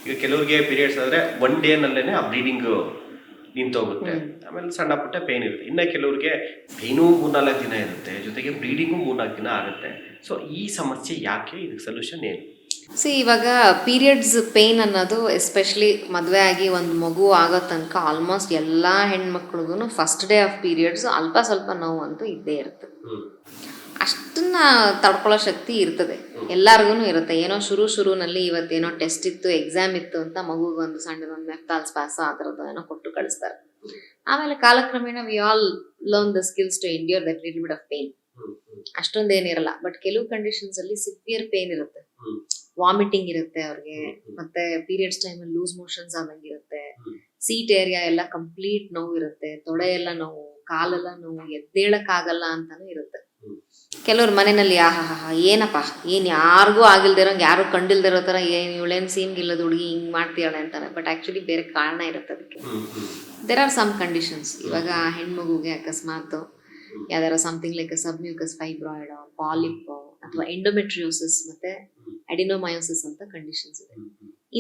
ಈಗ ಕೆಲವ್ರಿಗೆ ಪೀರಿಯಡ್ಸ್ ಆದರೆ 1 ಡೇನಲ್ಲೇ ಆ ಬ್ಲೀಡಿಂಗ್ ನಿಂತೋಗುತ್ತೆ, ಆಮೇಲೆ ಸಣ್ಣ ಪುಟ್ಟ ಪೇನ್ ಇರುತ್ತೆ. ಇನ್ನು ಕೆಲವ್ರಿಗೆ ಪೇನು 3-4 ದಿನ ಇರುತ್ತೆ, ಜೊತೆಗೆ ಬ್ಲೀಡಿಂಗು 3-4 ದಿನ ಆಗುತ್ತೆ. ಸೊ ಈ ಸಮಸ್ಯೆ ಯಾಕೆ, ಇದಕ್ಕೆ ಸೊಲ್ಯೂಷನ್ ಏನು? ಇವಾಗ ಪೀರಿಯಡ್ಸ್ ಪೇನ್ ಅನ್ನೋದು ಎಸ್ಪೆಷಲಿ ಮದುವೆ ಆಗಿ ಒಂದು ಮಗು ಆಗೋ ತನಕ ಆಲ್ಮೋಸ್ಟ್ ಎಲ್ಲ ಹೆಣ್ಮಕ್ಳಿಗೂ ಫಸ್ಟ್ ಡೇ ಆಫ್ ಪೀರಿಯಡ್ಸ್ ಅಲ್ಪ ಸ್ವಲ್ಪ ನೋವು ಅಂತೂ ಇದ್ದೇ ಇರುತ್ತೆ. ಅಷ್ಟನ್ನ ತಡ್ಕೊಳ್ಳೋ ಶಕ್ತಿ ಇರ್ತದೆ ಎಲ್ಲರಿಗೂ ಇರುತ್ತೆ. ಏನೋ ಶುರುನಲ್ಲಿ ಇವತ್ತೇನೋ ಟೆಸ್ಟ್ ಇತ್ತು, ಎಕ್ಸಾಮ್ ಇತ್ತು ಅಂತ ಮಗುಗೊಂದು ಸಣ್ಣದೊಂದು ಮೆಫ್ತಾಲ್ ಸ್ಪಾಸ ಆ ಥರದ್ದು ಏನೋ ಕೊಟ್ಟು ಕಳಿಸ್ತಾರೆ. ಆಮೇಲೆ ಕಾಲಕ್ರಮೇಣ we all learn the skills to endure that little bit of pain. ಅಷ್ಟೊಂದೇನಿರಲ್ಲ, ಬಟ್ ಕೆಲವು ಕಂಡೀಷನ್ಸ್ ಅಲ್ಲಿ ಸಿವಿಯರ್ ಪೇನ್ ಇರುತ್ತೆ, ವಾಮಿಟಿಂಗ್ ಇರುತ್ತೆ ಅವ್ರಿಗೆ, ಮತ್ತೆ ಪೀರಿಯಡ್ಸ್ ಟೈಮಲ್ಲಿ ಲೂಸ್ ಮೋಷನ್ಸ್ ಆದಂಗಿರುತ್ತೆ, ಸೀಟ್ ಏರಿಯಾ ಎಲ್ಲ ಕಂಪ್ಲೀಟ್ ನೋವು ಇರುತ್ತೆ, ತೊಡೆ ಎಲ್ಲ ನೋವು, ಕಾಲೆಲ್ಲ ನೋವು, ಎದ್ದೇಳಕ್ಕಾಗಲ್ಲ ಅಂತಾನು ಇರುತ್ತೆ. ಕೆಲವ್ರ ಮನೆಯಲ್ಲಿ ಏನಪ್ಪ ಏನ್ ಯಾರಿಗೂ ಆಗಿಲ್ದಿರೋಂಗೆ, ಯಾರು ಕಂಡಿಲ್ದಿರೋ ತರ ಇವಳೇನ್ ಸೀನ್ ಇಲ್ಲದ ಹುಡುಗಿ ಹಿಂಗ್ ಮಾಡ್ತೀಯಾಳೆ ಅಂತಾರೆ. ಬಟ್ ಆಕ್ಚುಲಿ ಬೇರೆ ಕಾರಣ ಇರುತ್ತೆ ಅದಕ್ಕೆ. There are some conditions. ಇವಾಗ ಹೆಣ್ಮಗುಗೆ ಅಕಸ್ಮಾತ್ ಯಾವ್ದಾರ something like submucous fibroid, polyp ಅಥವಾ ಎಂಡೋಮೆಟ್ರಿಯೋಸಿಸ್ ಮತ್ತೆ ಅಡಿನೋಮಯೋಸಿಸ್ ಅಂತ ಕಂಡೀಷನ್ಸ್ ಇದೆ.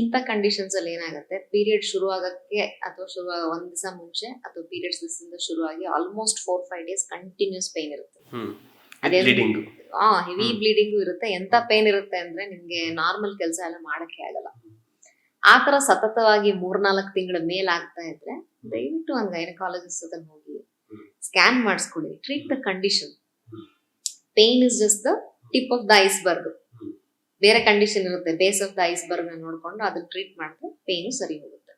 ಇಂಥ ಕಂಡೀಷನ್ಸ್ ಅಲ್ಲಿ ಏನಾಗುತ್ತೆ, ಪೀರಿಯಡ್ ಶುರು ಆಗಕ್ಕೆ ಅಥವಾ ಒಂದ್ ದಿವಸ ಮುಂಚೆ ಅಥವಾ ಪೀರಿಯಡ್ಸ್ ದಿವಸದಿಂದ ಶುರುವಾಗಿ ಆಲ್ಮೋಸ್ಟ್ 4-5 ಡೇಸ್ ಕಂಟಿನ್ಯೂಸ್ ಪೇನ್ ಇರುತ್ತೆ. ಹೆವಿ ಬ್ಲೀಡಿಂಗು ಇರುತ್ತೆ. ಎಂತ ಪೇನ್ ಇರುತ್ತೆ ಅಂದ್ರೆ ನಿಮ್ಗೆ ನಾರ್ಮಲ್ ಕೆಲಸ ಎಲ್ಲ ಮಾಡಕ್ಕೆ ಆಗಲ್ಲ. ಆತರ ಸತತವಾಗಿ 3-4 ತಿಂಗಳ ಮೇಲ್ ಆಗ್ತಾ ಇದ್ರೆ ದಯವಿಟ್ಟು ಒಂದು ಗೈನಕಾಲಜಿಸ್ಟ್ ಹತ್ರ ಹೋಗಿ ಸ್ಕ್ಯಾನ್ ಮಾಡಿಸ್ಕೊಳ್ಳಿ. Treat the condition. Pain is just the tip of the iceberg. ಬೇರೆ ಕಂಡೀಷನ್ ಇರುತ್ತೆ, ಬೇಸ್ ಆಫ್ ದ ಐಸ್ಬರ್ಗ್ ನ ನೋಡ್ಕೊಂಡು ಅದನ್ನ ಟ್ರೀಟ್ ಮಾಡಿದ್ರೆ ಪೇನು ಸರಿ ಹೋಗುತ್ತೆ.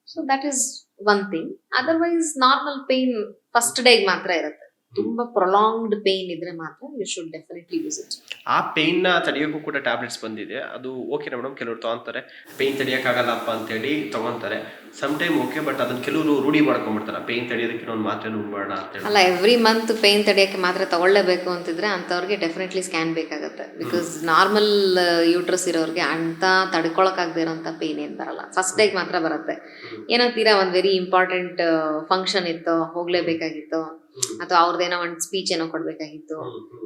So that is one thing. Otherwise normal pain first ಡೇಗೆ ಮಾತ್ರ ಇರುತ್ತೆ. ತುಂಬಾ ಪ್ರೊಲಾಂಗ್ಡ್ ಪೇನ್ ಇದ್ರೆ ಮಾತ್ರ you should definitely use it. ಆ ಪೇನ್ ನ ತಡೆಯೋಕ್ಕೂ ಕೂಡ ಟ್ಯಾಬ್ಲೆಟ್ಸ್ ಬಂದಿದೆ, ಅದು ಓಕೆನಾ ಮೇಡಮ್? ಕೆಲವರು ತಗೊಂತಾರೆ, ಪೇನ್ ತಡೆಯೋಕ್ಕಾಗಲ್ಲಪ್ಪ ಅಂತೇಳಿ ತಗೊಂತಾರೆ. ಸಮ್ ಟೈಮ್ ಓಕೆ, ಬಟ್ ಅದನ್ನ ಕೆಲವರು ರೂಢಿ ಮಾಡ್ಕೊಂಡ್ಬಿಡ್ತಾರೆ, ಪೇನ್ ತಡೆಯೋದಕ್ಕೆ ಇನ್ನೊಂದು ಮಾತ್ರೆ ನುಂಗ್ಬೇಡ ಅಂತೇಳಿ. ಅಲ್ಲ, ಎವ್ರಿ ಮಂತ್ ಪೇನ್ ತಡೆಯೋಕ್ಕೆ ಮಾತ್ರ ತಗೊಳ್ಳೇಬೇಕು ಅಂತಿದ್ರೆ ಅಂಥವ್ರಿಗೆ ಡೆಫಿನೆಟ್ಲಿ ಸ್ಕ್ಯಾನ್ ಬೇಕಾಗುತ್ತೆ. ಬಿಕಾಸ್ ನಾರ್ಮಲ್ ಯೂಟ್ರಸ್ ಇರೋರಿಗೆ ಅಂತ ತಡ್ಕೊಳಕ್ಕಾಗದೇ ಇರೋಂಥ ಪೇನ್ ಏನು ಬರಲ್ಲ, ಫಸ್ಟ್ ಡೇಗೆ ಮಾತ್ರ ಬರುತ್ತೆ. ಏನೋ ತೀರಾ ಒಂದು ವೆರಿ ಇಂಪಾರ್ಟೆಂಟ್ ಫಂಕ್ಷನ್ ಇತ್ತು, ಹೋಗ್ಲೇಬೇಕಾಗಿತ್ತು, ಅಥವಾ ಅವ್ರದ್ದೇನೋ ಒಂದು ಸ್ಪೀಚ್ ಏನೋ ಕೊಡ್ಬೇಕಾಗಿತ್ತು,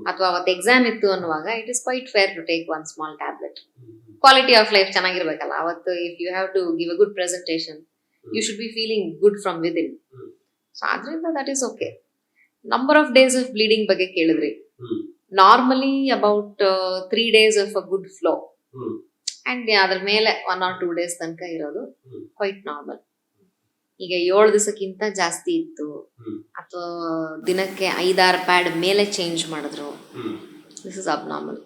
ಅಥವಾ ಅವತ್ತು ಎಕ್ಸಾಮ್ ಇತ್ತು ಅನ್ನುವಾಗ it is quite fair to take one small tablet. Quality of life ಚೆನ್ನಾಗಿರ್ಬೇಕಲ್ಲ ಅವತ್ತು. If you have to give a good presentation, you should be feeling good from within. So ಆದ್ರಿಂದ that is okay. Number of days of bleeding ಬಗ್ಗೆ ಕೇಳಿದ್ರಿ. Normally about 3 days of a good flow and ಅದ್ರ ಮೇಲೆ 1 or 2 days ತನಕ ಇರೋದು quite normal. ಈಗ 7 ದಿವಸಕ್ಕಿಂತ ಜಾಸ್ತಿ ಇತ್ತು ಅಥವಾ ದಿನಕ್ಕೆ 5-6 ಪ್ಯಾಡ್ ಮೇಲೆ ಚೇಂಜ್ ಮಾಡಿದ್ರು, this is abnormal.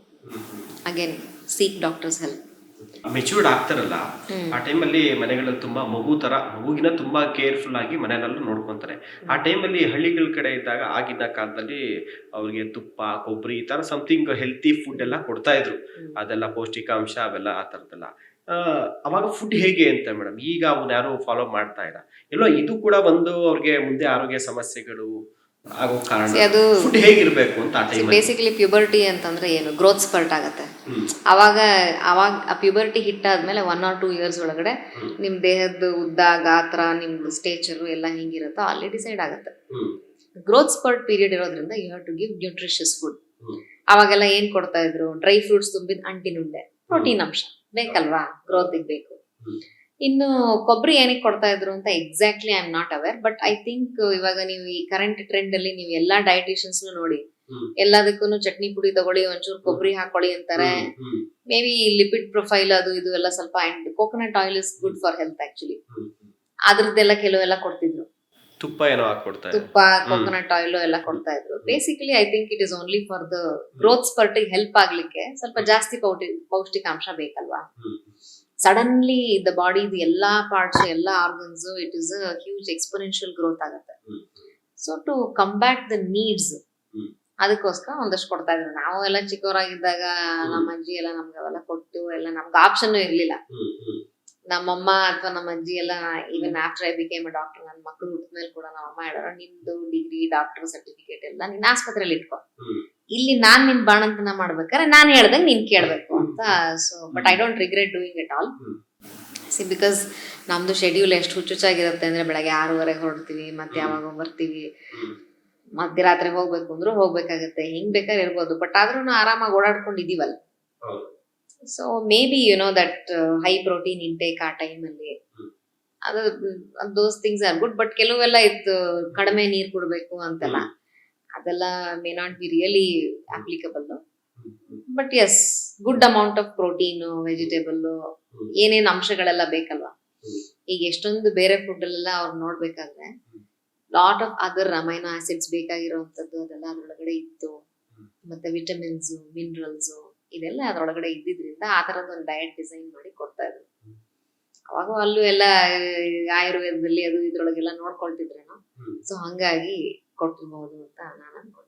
Again seek doctor's help. Matured ಆಗ್ತಾರಲ್ಲ ಆ ಟೈಮಲ್ಲಿ ಮನೆಗಳಲ್ಲಿ ತುಂಬಾ ಮಗುಗಿನ ತುಂಬಾ ಕೇರ್ಫುಲ್ ಆಗಿ ಮನೆಯಲ್ಲೆಲ್ಲ ನೋಡ್ಕೊಂತಾರೆ. ಆ ಟೈಮಲ್ಲಿ ಹಳ್ಳಿಗಳ ಕಡೆ ಇದ್ದಾಗ ಆಗಿನ ಕಾಲದಲ್ಲಿ ಅವ್ರಿಗೆ ತುಪ್ಪ, ಕೊಬ್ಬರಿ ಈ ತರ ಸಮಥಿಂಗ್ ಹೆಲ್ತಿ ಫುಡ್ ಎಲ್ಲ ಕೊಡ್ತಾ ಇದ್ರು. ಅದೆಲ್ಲ ಪೌಷ್ಟಿಕಾಂಶ ಅವೆಲ್ಲ ಆ ತರದೆಲ್ಲ. ಅವಾಗ ಫುಡ್ ಹೇಗೆ ಅಂತ ಮೇಡಮ್, ಈಗ ಅವನ್ನ ಯಾರು ಫಾಲೋ ಮಾಡ್ತಾ ಇಲ್ಲ. ಎಲ್ಲೋ ಇದು ಕೂಡ ಒಂದು ಅವ್ರಿಗೆ ಮುಂದೆ ಆರೋಗ್ಯ ಸಮಸ್ಯೆಗಳು ಆಗೋ ಕಾರಣ. ಅದು ಫುಡ್ ಹೇಗಿರ್ಬೇಕು ಅಂತ ಆ ಟೈಮ್. ಬೇಸಿಕಲಿ ಪ್ಯೂಬರ್ಟಿ ಅಂತಂದ್ರೆ ಏನು, ಗ್ರೋತ್ ಸ್ಪರ್ಟ್ ಆಗುತ್ತೆ. ಅವಾಗ ಆ ಪ್ಯೂಬರ್ಟಿ ಹಿಟ್ ಆದ್ಮೇಲೆ 1 or 2 years ಒಳಗಡೆ ನಿಮ್ ದೇಹದ ಉದ್ದ, ಗಾತ್ರ, ನಿಮ್ದು ಸ್ಟೇಚರು ಎಲ್ಲ ಹೆಂಗಿರುತ್ತೋ ಅಲ್ಲಿ ಡಿಸೈಡ್ ಆಗುತ್ತೆ. ಗ್ರೋತ್ ಸ್ಪರ್ಟ್ ಪೀರಿಯಡ್ ಇರೋದ್ರಿಂದ you have to give nutritious food. ಅವಾಗೆಲ್ಲ ಏನ್ ಕೊಡ್ತಾ ಇದ್ರು, ಡ್ರೈ ಫ್ರೂಟ್ಸ್ ತುಂಬಿದ ಅಂಟಿನುಂಡೆ, ಪ್ರೋಟೀನ್ ಅಂಶ ಬೇಕಲ್ವಾ, ಗ್ರೋತಿಗೆ ಬೇಕು. ಇನ್ನು ಕೊಬ್ಬರಿ ಏನಕ್ಕೆ ಕೊಡ್ತಾ ಇದ್ರು ಅಂತ exactly I am not aware, but I think ಇವಾಗ ನೀವು ಈ ಕರೆಂಟ್ ಟ್ರೆಂಡ್ ಅಲ್ಲಿ ನೀವು ಎಲ್ಲಾ ಡಯಟಿಷಿಯನ್ಸ್ ನೋಡಿ, ಎಲ್ಲದಕ್ಕೂ ಚಟ್ನಿ ಪುಡಿ ತಗೊಳ್ಳಿ, ಒಂಚೂರು ಕೊಬ್ಬರಿ ಹಾಕೊಳ್ಳಿ ಅಂತಾರೆ. ಮೇ ಬಿ ಲಿಪಿಡ್ ಪ್ರೊಫೈಲ್ ಅದು ಇದು ಎಲ್ಲ ಸ್ವಲ್ಪ, and coconut oil is good for health actually. ಅದ್ರದ್ದೆಲ್ಲ ಕೆಲವೆಲ್ಲ ಕೊಡ್ತಿದ್ರು, ತುಪ್ಪ ಏನೋ ಹಾಕೊಡ್ತಾ ತುಪ್ಪ, ಕೋಕೋನಟ್ ಆಯಿಲ್ ಎಲ್ಲ ಕೊಡ್ತಾ ಇದ್ರು. Basically I think it is only for the growth spurt help ಆಗ್ಲಿಕ್ಕೆ ಸ್ವಲ್ಪ ಜಾಸ್ತಿ ಪೌಷ್ಟಿಕಾಂಶ ಬೇಕಲ್ವಾ. ಸಡನ್ಲಿ ದ ಬಾಡಿ ಎಲ್ಲಾ ಪಾರ್ಟ್ಸ್, ಎಲ್ಲಾ organs, it is a huge exponential growth ಆಗುತ್ತೆ. So to combat the needs, ಅದಕ್ಕೋಸ್ಕರ ಒಂದಷ್ಟು ಕೊಡ್ತಾ ಇದ್ರು. ನಾವು ಎಲ್ಲ ಚಿಕ್ಕವರಾಗಿದ್ದಾಗ ನಮ್ಮ ಅಜ್ಜಿ ಎಲ್ಲ ನಮ್ಗೆ ಅವೆಲ್ಲ ಕೊಟ್ಟು, ಎಲ್ಲ ನಮ್ಗೆ ಆಪ್ಷನ್ ಇರ್ಲಿಲ್ಲ. ನಮ್ಮಮ್ಮ ಅಥವಾ ನಮ್ಮ ಅಜ್ಜಿ ಎಲ್ಲ, even after I became a doctor, ನನ್ನ ಮಕ್ಕಳು ಹುಟ್ಟಿದ್ಮೇಲೆ ಕೂಡ ನಮ್ಮಮ್ಮ ಹೇಳೋರು, ನಿಮ್ದು ಡಿಗ್ರಿ, ಡಾಕ್ಟರ್ ಸರ್ಟಿಫಿಕೇಟ್ ಎಲ್ಲ ನೀನ್ ಆಸ್ಪತ್ರೆಯಲ್ಲಿ ಇಟ್ಕೊ, ಇಲ್ಲಿ ನಾನ್ ನಿನ್ ಬಾಣಂತನ ಮಾಡ್ಬೇಕಾದ್ರೆ ನಾನು ಹೇಳ್ದಂಗೆ ನೀನ್ ಕೇಳ್ಬೇಕು ಅಂತ. So but I don't regret doing it all. Because ನಮ್ದು ಶೆಡ್ಯೂಲ್ ಎಷ್ಟು ಹುಚ್ಚುಚ್ಚಾಗಿರುತ್ತೆ ಅಂದ್ರೆ, ಬೆಳಗ್ಗೆ 6:30 ಹೊರಡ್ತೀವಿ, ಮತ್ತೆ ಯಾವಾಗ ಬರ್ತೀವಿ, ಮಧ್ಯರಾತ್ರಿ ಹೋಗ್ಬೇಕು ಅಂದ್ರೂ ಹೋಗ್ಬೇಕಾಗತ್ತೆ. ಹೆಂಗ್ ಬೇಕಾದ್ರೆ ಇರ್ಬೋದು, ಬಟ್ ಆದ್ರೂ ಆರಾಮಾಗಿ ಓಡಾಡ್ಕೊಂಡಿದೀವಲ್ಲ. So maybe that high protein intake ಆ ಟೈಮಲ್ಲಿ ಅದು those things are good. But ಕೆಲವೆಲ್ಲ ಇತ್ತು ಕಡಿಮೆ ನೀರು ಕೊಡಬೇಕು ಅಂತೆಲ್ಲ, ಅದೆಲ್ಲ may not be really applicable. But yes, good amount of protein, vegetable, ಏನೇನ್ ಅಂಶಗಳೆಲ್ಲ ಬೇಕಲ್ವಾ. ಈಗ ಎಷ್ಟೊಂದು ಬೇರೆ ಫುಡ್ ಅಲ್ಲೆಲ್ಲ ಅವ್ರು ನೋಡ್ಬೇಕಾದ್ರೆ lot of other amino acids ಬೇಕಾಗಿರುವಂತದ್ದು ಅದೆಲ್ಲ ಅದ್ರೊಳಗಡೆ ಇತ್ತು. ಮತ್ತೆ ವಿಟಮಿನ್ಸ್, ಮಿನರಲ್ಸ್ ಇದೆಲ್ಲ ಅದ್ರೊಳಗಡೆ ಇದ್ದಿದ್ರಿಂದ ಆ ತರದ ಒಂದು ಡಯಟ್ ಡಿಸೈನ್ ಮಾಡಿ ಕೊಡ್ತಾ ಇದ್ರು. ಅವಾಗ ಅಲ್ಲೂ ಎಲ್ಲ ಆಯುರ್ವೇದದಲ್ಲಿ ಅದು ಇದ್ರೊಳಗೆಲ್ಲ ನೋಡ್ಕೊಳ್ತಿದ್ರೇನೋ, ಸೊ ಹಂಗಾಗಿ ಕೊಟ್ಟಿರ್ಬಹುದು ಅಂತ ನಾನು ಅನ್ಕೊಂಡೆ.